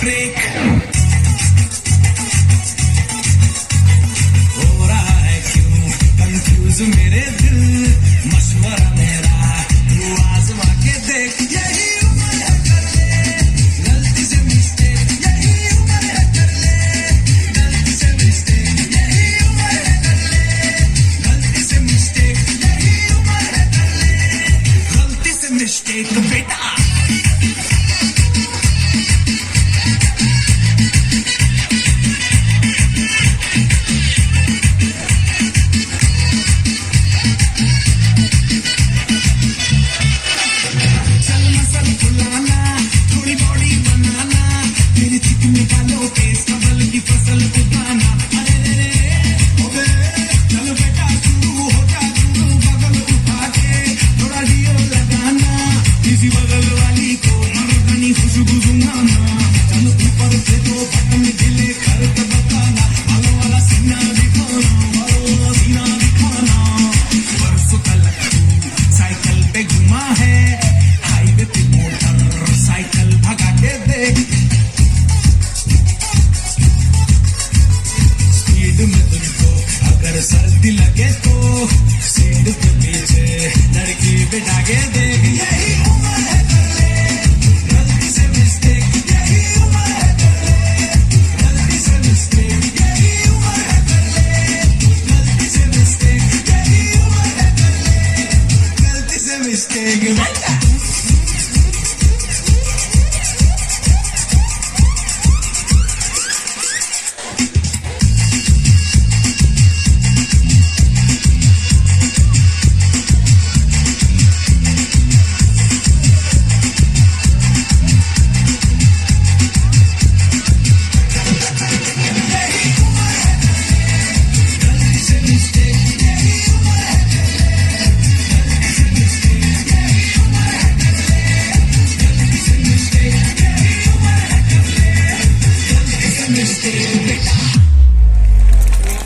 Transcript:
Break हो रहा है क्यों कंफ्यूज मेरे दिल, मशवरा मेरा तू आजमा के देख, यही उम्र है कर ले गलती से मिस्टेक, यही उम्र है कर ले गलती से मिस्टेक, यही उम्र है कर ले गलती से मिस्टेक, यही उम्र है कर ले गलती से मिस्टेक बेटा। निकालो केस कबल की फसल उगाना,